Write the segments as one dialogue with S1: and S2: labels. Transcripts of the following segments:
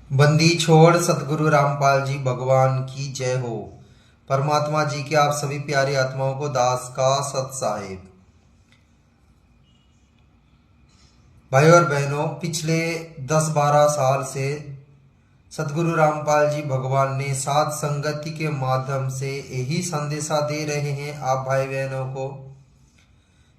S1: बंदी छोड़ सतगुरु रामपाल जी भगवान की जय हो। परमात्मा जी के आप सभी प्यारी आत्माओं को दास का सत साहेब। भाई और बहनों, पिछले 10-12 साल से सतगुरु रामपाल जी भगवान ने सात संगति के माध्यम से यही संदेशा दे रहे हैं आप भाई बहनों को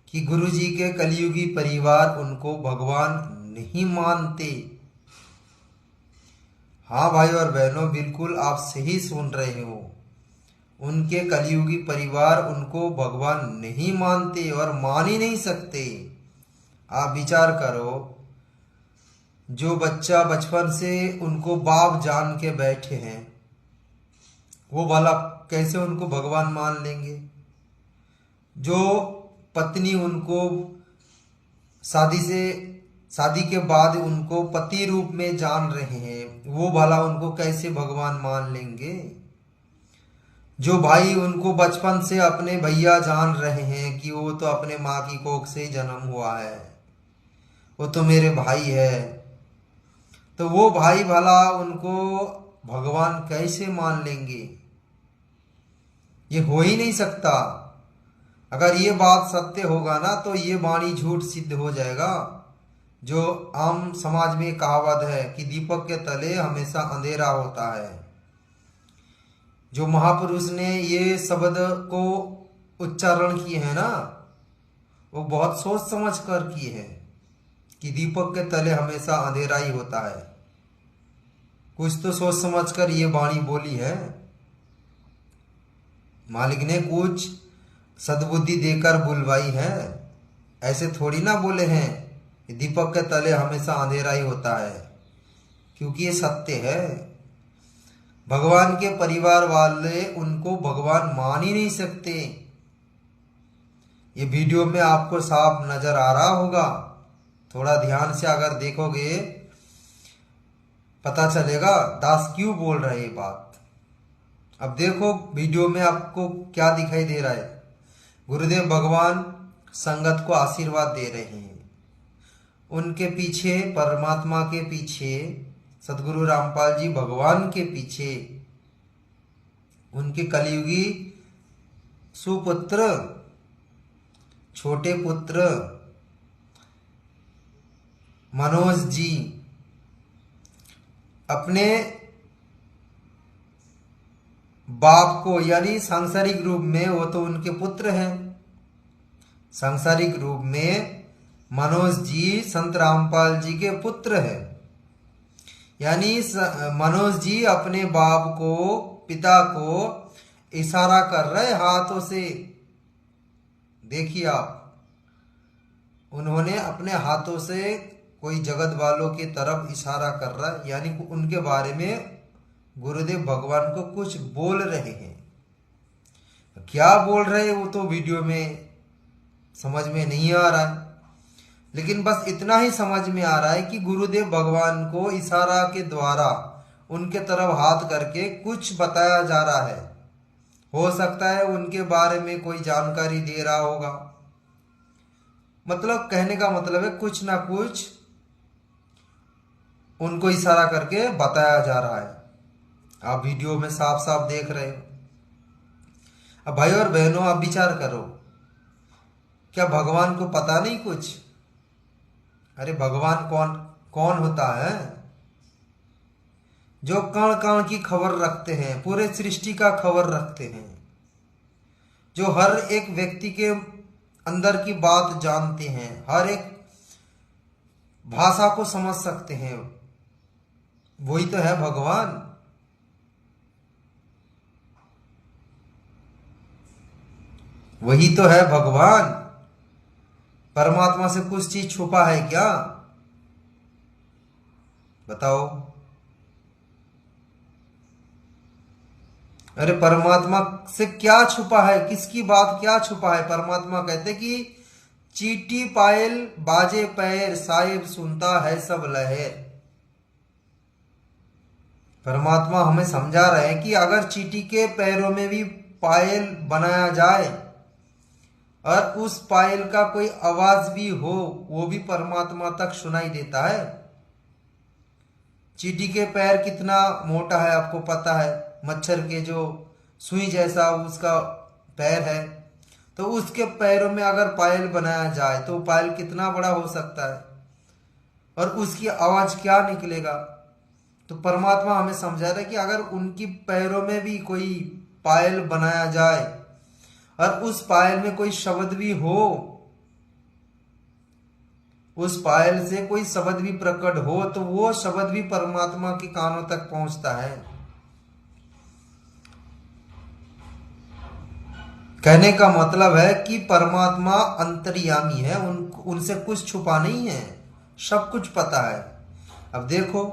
S1: कि गुरु जी के कलयुगी परिवार उनको भगवान नहीं मानते। हाँ भाई और बहनों, बिल्कुल आप सही सुन रहे हो। उनके कलयुगी परिवार उनको भगवान नहीं मानते और मान ही नहीं सकते। आप विचार करो, जो बच्चा बचपन से उनको बाप जान के बैठे हैं, वो भला कैसे उनको भगवान मान लेंगे? जो पत्नी उनको शादी के बाद उनको पति रूप में जान रहे हैं, वो भला उनको कैसे भगवान मान लेंगे? जो भाई उनको बचपन से अपने भैया जान रहे हैं कि वो तो अपने माँ की कोख से जन्म हुआ है, वो तो मेरे भाई है, तो वो भाई भला उनको भगवान कैसे मान लेंगे? ये हो ही नहीं सकता। अगर ये बात सत्य होगा ना तो ये वाणी झूठ सिद्ध हो जाएगा। जो आम समाज में कहावत है कि दीपक के तले हमेशा अंधेरा होता है। जो महापुरुष ने ये शब्द को उच्चारण किए हैं ना, वो बहुत सोच समझ कर किए हैं कि दीपक के तले हमेशा अंधेरा ही होता है। कुछ तो सोच समझ कर ये वाणी बोली है। मालिक ने कुछ सद्बुद्धि देकर बुलवाई है। ऐसे थोड़ी ना बोले हैं कि दीपक के तले हमेशा अंधेरा ही होता है, क्योंकि ये सत्य है। भगवान के परिवार वाले उनको भगवान मान ही नहीं सकते। ये वीडियो में आपको साफ नजर आ रहा होगा। थोड़ा ध्यान से अगर देखोगे पता चलेगा दास क्यों बोल रहे ये बात। अब देखो वीडियो में आपको क्या दिखाई दे रहा है। गुरुदेव भगवान संगत को आशीर्वाद दे रहे हैं। उनके पीछे, परमात्मा के पीछे, सतगुरु रामपाल जी भगवान के पीछे उनके कलयुगी सुपुत्र, छोटे पुत्र मनोज जी अपने बाप को, यानी सांसारिक रूप में वो तो उनके पुत्र हैं, सांसारिक रूप में मनोज जी संत रामपाल जी के पुत्र हैं। यानी मनोज जी अपने बाप को, पिता को इशारा कर रहे हाथों से। देखिए आप, उन्होंने अपने हाथों से कोई जगत वालों की तरफ इशारा कर रहा है, यानी उनके बारे में गुरुदेव भगवान को कुछ बोल रहे हैं। क्या बोल रहे हैं वो तो वीडियो में समझ में नहीं आ रहा है, लेकिन बस इतना ही समझ में आ रहा है कि गुरुदेव भगवान को इशारा के द्वारा उनके तरफ हाथ करके कुछ बताया जा रहा है। हो सकता है उनके बारे में कोई जानकारी दे रहा होगा। मतलब कहने का मतलब है कुछ ना कुछ उनको इशारा करके बताया जा रहा है। आप वीडियो में साफ साफ देख रहे हो। अब भाई और बहनों, आप विचार करो, क्या भगवान को पता नहीं कुछ? अरे भगवान कौन कौन होता है? जो कण कण की खबर रखते हैं, पूरे सृष्टि का खबर रखते हैं, जो हर एक व्यक्ति के अंदर की बात जानते हैं, हर एक भाषा को समझ सकते हैं, वही तो है भगवान। वही तो है भगवान। परमात्मा से कुछ चीज छुपा है क्या? बताओ। अरे परमात्मा से क्या छुपा है? किसकी बात क्या छुपा है? परमात्मा कहते कि चींटी पायल बाजे पैर, साहिब सुनता है सब लहर। परमात्मा हमें समझा रहे हैं कि अगर चींटी के पैरों में भी पायल बनाया जाए और उस पायल का कोई आवाज भी हो, वो भी परमात्मा तक सुनाई देता है। चींटी के पैर कितना मोटा है आपको पता है, मच्छर के जो सुई जैसा उसका पैर है, तो उसके पैरों में अगर पायल बनाया जाए तो पायल कितना बड़ा हो सकता है और उसकी आवाज क्या निकलेगा। तो परमात्मा हमें समझा रहा है कि अगर उनकी पैरों में भी कोई पायल बनाया जाए और उस पायल में कोई शब्द भी हो, उस पायल से कोई शब्द भी प्रकट हो, तो वो शब्द भी परमात्मा के कानों तक पहुंचता है। कहने का मतलब है कि परमात्मा अंतर्यामी है, उनसे कुछ छुपा नहीं है, सब कुछ पता है। अब देखो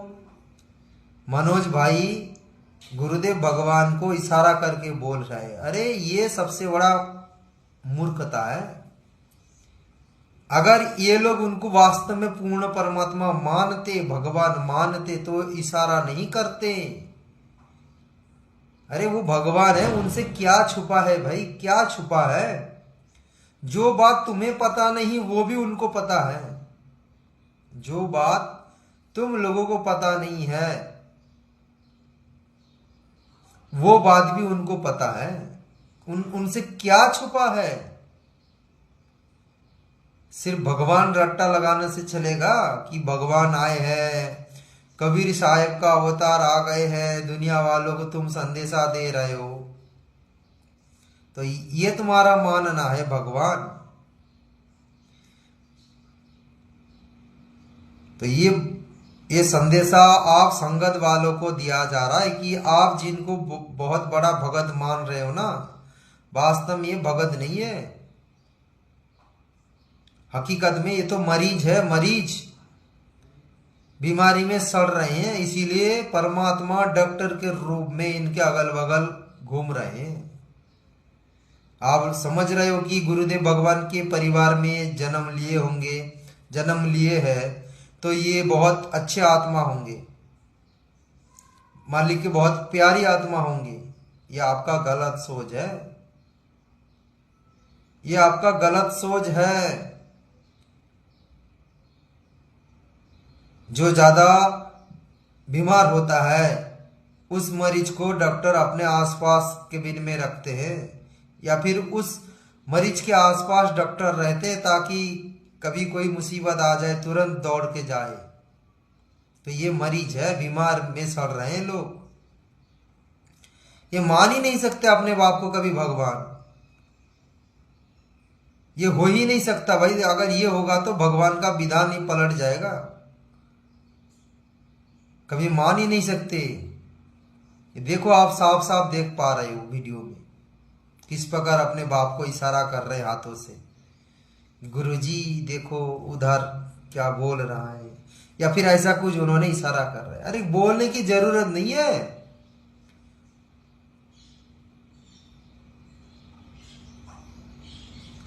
S1: मनोज भाई गुरुदेव भगवान को इशारा करके बोल रहे हैं, अरे ये सबसे बड़ा मूर्खता है। अगर ये लोग उनको वास्तव में पूर्ण परमात्मा मानते, भगवान मानते, तो इशारा नहीं करते। अरे वो भगवान है, उनसे क्या छुपा है भाई, क्या छुपा है। जो बात तुम्हें पता नहीं वो भी उनको पता है, जो बात तुम लोगों को पता नहीं है वो बात भी उनको पता है। उनसे क्या छुपा है। सिर्फ भगवान रट्टा लगाने से चलेगा कि भगवान आए हैं, कबीर साहब का अवतार आ गए हैं, दुनिया वालों को तुम संदेशा दे रहे हो, तो ये तुम्हारा मानना है भगवान। तो ये संदेशा आप संगत वालों को दिया जा रहा है कि आप जिनको बहुत बड़ा भगत मान रहे हो ना, वास्तव में ये भगत नहीं है, हकीकत में ये तो मरीज है, मरीज बीमारी में सड़ रहे हैं, इसीलिए परमात्मा डॉक्टर के रूप में इनके अगल बगल घूम रहे हैं। आप समझ रहे हो कि गुरुदेव भगवान के परिवार में जन्म लिए होंगे, जन्म लिए हैं, तो ये बहुत अच्छे आत्मा होंगे, मालिक के बहुत प्यारी आत्मा होंगे। ये आपका गलत सोच है, ये आपका गलत सोच है। जो ज्यादा बीमार होता है उस मरीज को डॉक्टर अपने आसपास केबिन में रखते हैं, या फिर उस मरीज के आसपास डॉक्टर रहते हैं ताकि कभी कोई मुसीबत आ जाए तुरंत दौड़ के जाए। तो ये मरीज है, बीमार में सड़ रहे हैं लोग, ये मान ही नहीं सकते अपने बाप को कभी भगवान। ये हो ही नहीं सकता भाई, अगर ये होगा तो भगवान का विधान ही पलट जाएगा, कभी मान ही नहीं सकते। देखो आप साफ साफ देख पा रहे हो वीडियो में किस प्रकार अपने बाप को इशारा कर रहे हाथों से, गुरुजी देखो उधर क्या बोल रहा है, या फिर ऐसा कुछ उन्होंने इशारा कर रहा है। अरे बोलने की जरूरत नहीं है,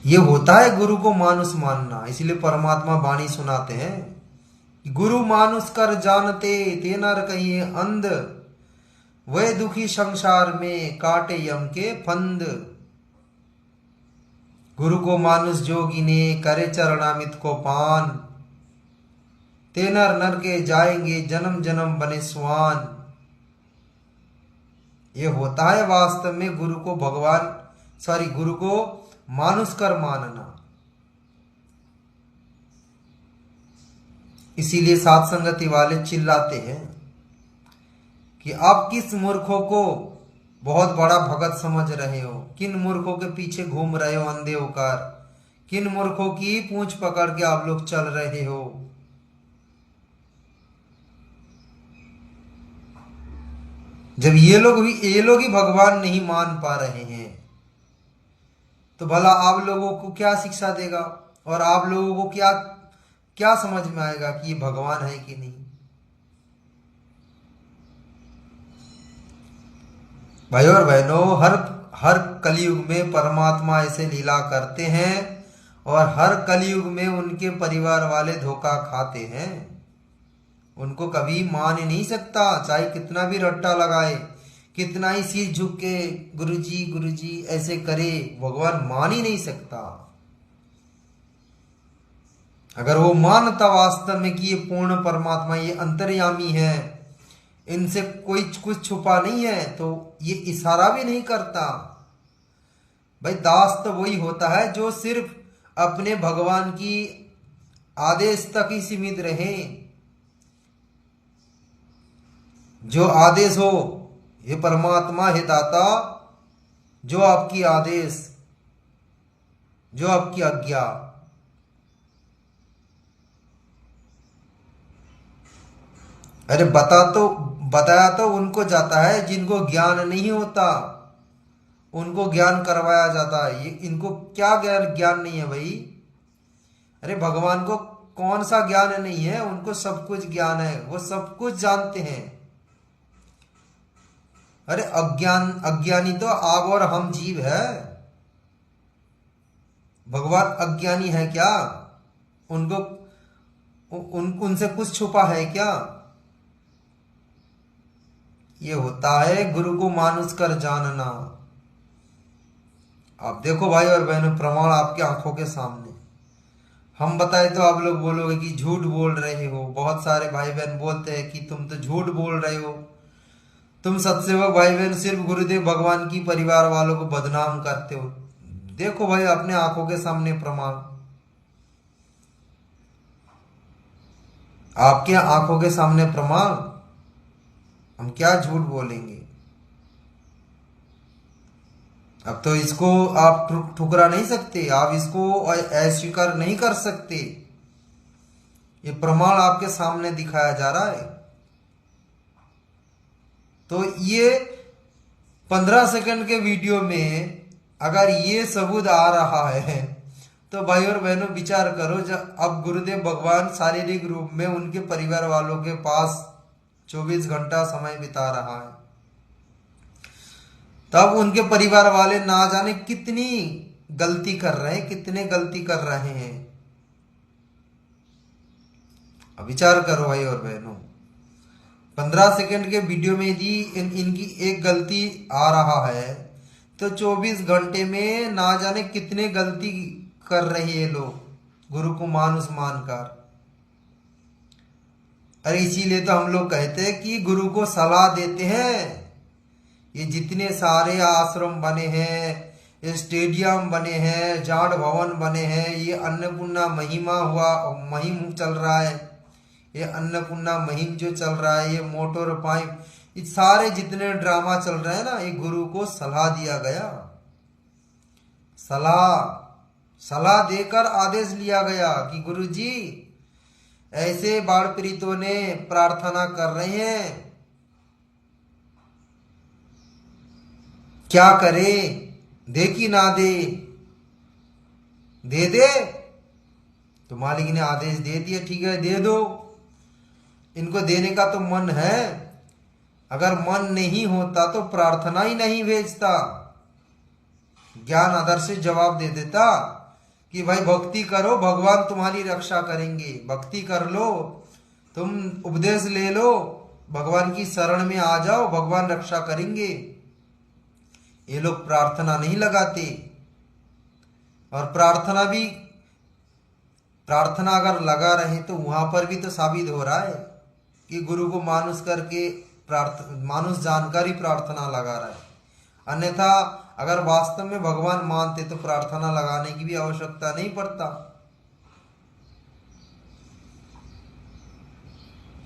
S1: ये होता है गुरु को मानुष मानना। इसलिए परमात्मा वाणी सुनाते हैं, गुरु मानुष कर जानते ते नर कहिए अंध, वह दुखी संसार में काटे यम के फंद। गुरु को मानुष जोगी ने करे चरणामित को पान, ते नर नर के जाएंगे जन्म जन्म बने स्वान। ये होता है वास्तव में गुरु को गुरु को मानुष कर मानना। इसीलिए सात संगति वाले चिल्लाते हैं कि आप किस मूर्खों को बहुत बड़ा भगत समझ रहे हो, किन मूर्खों के पीछे घूम रहे हो अंधे होकर, किन मूर्खों की पूंछ पकड़ के आप लोग चल रहे हो। जब ये लोग ही भगवान नहीं मान पा रहे हैं तो भला आप लोगों को क्या शिक्षा देगा, और आप लोगों को क्या समझ में आएगा कि ये भगवान है कि नहीं। भाई और बहनों, हर कलयुग में परमात्मा ऐसे लीला करते हैं और हर कलयुग में उनके परिवार वाले धोखा खाते हैं। उनको कभी मान ही नहीं सकता, चाहे कितना भी रट्टा लगाए, कितना ही सिर झुक के गुरुजी ऐसे करे, भगवान मान ही नहीं सकता। अगर वो मानता वास्तव में कि ये पूर्ण परमात्मा, ये अंतर्यामी है, इनसे कोई कुछ छुपा नहीं है, तो ये इशारा भी नहीं करता। भाई दास तो वही होता है जो सिर्फ अपने भगवान की आदेश तक ही सीमित रहे। जो आदेश हो, हे परमात्मा, हे दाता, जो आपकी आदेश, जो आपकी आज्ञा। अरे बताया तो उनको जाता है जिनको ज्ञान नहीं होता, उनको ज्ञान करवाया जाता है। ये इनको क्या ज्ञान नहीं है भाई? अरे भगवान को कौन सा ज्ञान नहीं है? उनको सब कुछ ज्ञान है, वो सब कुछ जानते हैं। अरे अज्ञानी तो आप और हम जीव है। भगवान अज्ञानी है क्या? उनको उनसे कुछ छुपा है क्या? ये होता है गुरु को मानुष कर जानना। आप देखो भाई और बहनों, प्रमाण आपकी आंखों के सामने। हम बताए तो आप लोग बोलोगे कि झूठ बोल रहे हो। बहुत सारे भाई बहन बोलते हैं कि तुम तो झूठ बोल रहे हो, तुम सत्सेवक भाई बहन सिर्फ गुरुदेव भगवान की परिवार वालों को बदनाम करते हो। देखो भाई अपने आंखों के सामने प्रमाण, आपके आंखों के सामने प्रमाण। हम क्या झूठ बोलेंगे? अब तो इसको आप ठुकरा नहीं सकते, आप इसको अस्वीकार नहीं कर सकते। ये प्रमाण आपके सामने दिखाया जा रहा है। तो ये 15 सेकंड के वीडियो में अगर ये सबूत आ रहा है तो भाई और बहनों विचार करो, जब अब गुरुदेव भगवान शारीरिक रूप में उनके परिवार वालों के पास 24 घंटा समय बिता रहा है, तब उनके परिवार वाले ना जाने कितनी गलती कर रहे हैं, कितने गलती कर रहे हैं। अब विचार करो भाई और बहनों, 15 सेकंड के वीडियो में यदि इनकी एक गलती आ रहा है तो 24 घंटे में ना जाने कितने गलती कर रहे हैं लोग गुरु को मानुष मानकर। अरे इसीलिए तो हम लोग कहते हैं कि गुरु को सलाह देते हैं। ये जितने सारे आश्रम बने हैं, ये स्टेडियम बने हैं, जाट भवन बने हैं, ये अन्नपूर्णा महिम चल रहा है, ये अन्नपूर्णा महिम जो चल रहा है, ये मोटर पाइप, ये सारे जितने ड्रामा चल रहे हैं ना, ये गुरु को सलाह दिया गया। सलाह देकर आदेश लिया गया कि गुरु जी ऐसे बाढ़ पीड़ितों ने प्रार्थना कर रहे हैं, क्या करे? दे कि ना दे? दे तो मालिक ने आदेश दे दिया, ठीक है दे दो। इनको देने का तो मन है, अगर मन नहीं होता तो प्रार्थना ही नहीं भेजता। ज्ञान आदर्श से जवाब दे देता कि भाई भक्ति करो, भगवान तुम्हारी रक्षा करेंगे। भक्ति कर लो, तुम उपदेश ले लो, भगवान की शरण में आ जाओ, भगवान रक्षा करेंगे। ये लोग प्रार्थना नहीं लगाते। और प्रार्थना अगर लगा रहे तो वहां पर भी तो साबित हो रहा है कि गुरु को मानुष करके मानुष जानकर ही प्रार्थना लगा रहा है। अन्यथा अगर वास्तव में भगवान मानते तो प्रार्थना लगाने की भी आवश्यकता नहीं पड़ता।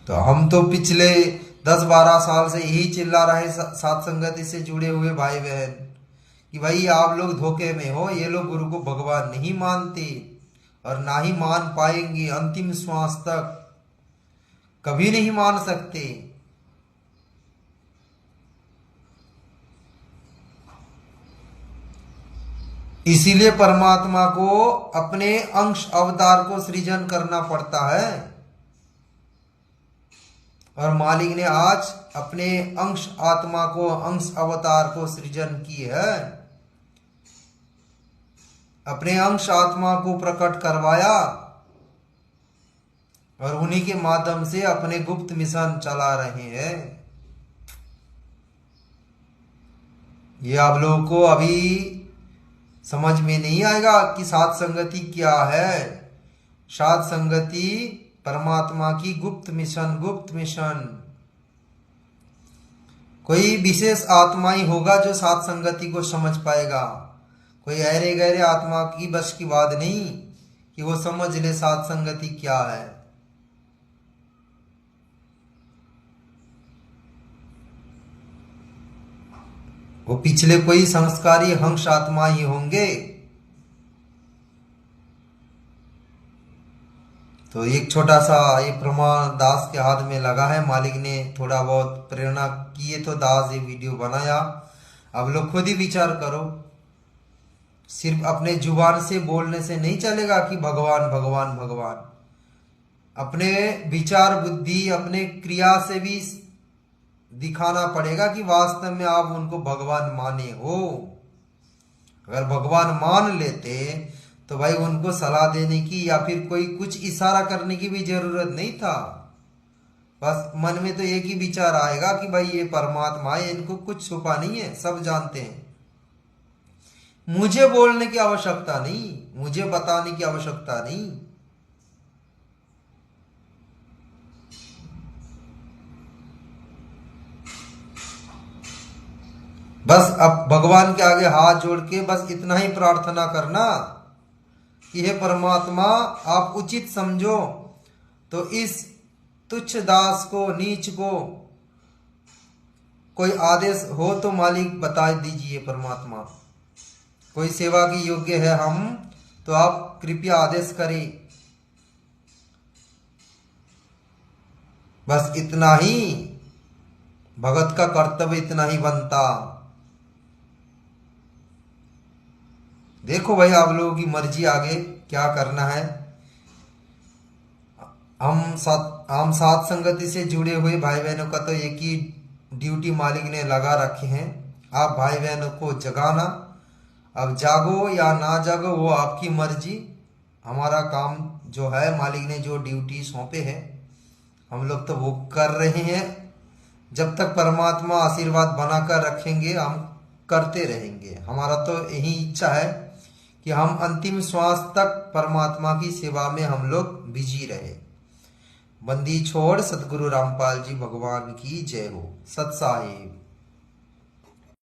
S1: तो हम तो पिछले 10-12 साल से यही चिल्ला रहे साथ संगति से जुड़े हुए भाई बहन कि भाई आप लोग धोखे में हो, ये लोग गुरु को भगवान नहीं मानते और ना ही मान पाएंगे, अंतिम श्वास तक कभी नहीं मान सकते। इसीलिए परमात्मा को अपने अंश अवतार को सृजन करना पड़ता है। और मालिक ने आज अपने अंश आत्मा को, अंश अवतार को सृजन की है, अपने अंश आत्मा को प्रकट करवाया और उन्हीं के माध्यम से अपने गुप्त मिशन चला रहे हैं। ये आप लोगों को अभी समझ में नहीं आएगा कि साथ संगति क्या है। साथ संगति परमात्मा की गुप्त मिशन कोई विशेष आत्मा ही होगा जो सात संगति को समझ पाएगा। कोई अरे गहरे आत्मा की बस की बात नहीं कि वो समझ ले सात संगति क्या है। वो पिछले कोई संस्कारी हंस आत्मा ही होंगे। तो एक छोटा सा ये प्रमाण दास के हाथ में लगा है, मालिक ने थोड़ा बहुत प्रेरणा किए तो दास ये वीडियो बनाया। अब लोग खुद ही विचार करो। सिर्फ अपने जुबान से बोलने से नहीं चलेगा कि भगवान भगवान भगवान। अपने विचार बुद्धि अपने क्रिया से भी दिखाना पड़ेगा कि वास्तव में आप उनको भगवान माने हो। अगर भगवान मान लेते तो भाई उनको सलाह देने की या फिर कोई कुछ इशारा करने की भी जरूरत नहीं था। बस मन में तो एक ही विचार आएगा कि भाई ये परमात्मा है, इनको कुछ छुपा नहीं है, सब जानते हैं। मुझे बोलने की आवश्यकता नहीं, मुझे बताने की आवश्यकता नहीं। बस अब भगवान के आगे हाथ जोड़ के बस इतना ही प्रार्थना करना कि हे परमात्मा आप उचित समझो तो इस तुच्छ दास को, नीच को कोई आदेश हो तो मालिक बता दीजिए। परमात्मा कोई सेवा की योग्य है हम तो आप कृपया आदेश करें। बस इतना ही भगत का कर्तव्य, इतना ही बनता। देखो भाई आप लोगों की मर्जी आगे क्या करना है। हम सात संगति से जुड़े हुए भाई बहनों का तो एक ही ड्यूटी मालिक ने लगा रखे हैं, आप भाई बहनों को जगाना। अब जागो या ना जागो वो आपकी मर्जी। हमारा काम जो है, मालिक ने जो ड्यूटी सौंपे है हम लोग तो वो कर रहे हैं। जब तक परमात्मा आशीर्वाद बनाकर रखेंगे हम करते रहेंगे। हमारा तो यही इच्छा है कि हम अंतिम श्वास तक परमात्मा की सेवा में हम लोग बिजी रहे। बंदी छोड़ सतगुरु रामपाल जी भगवान की जय हो। सत साहिब।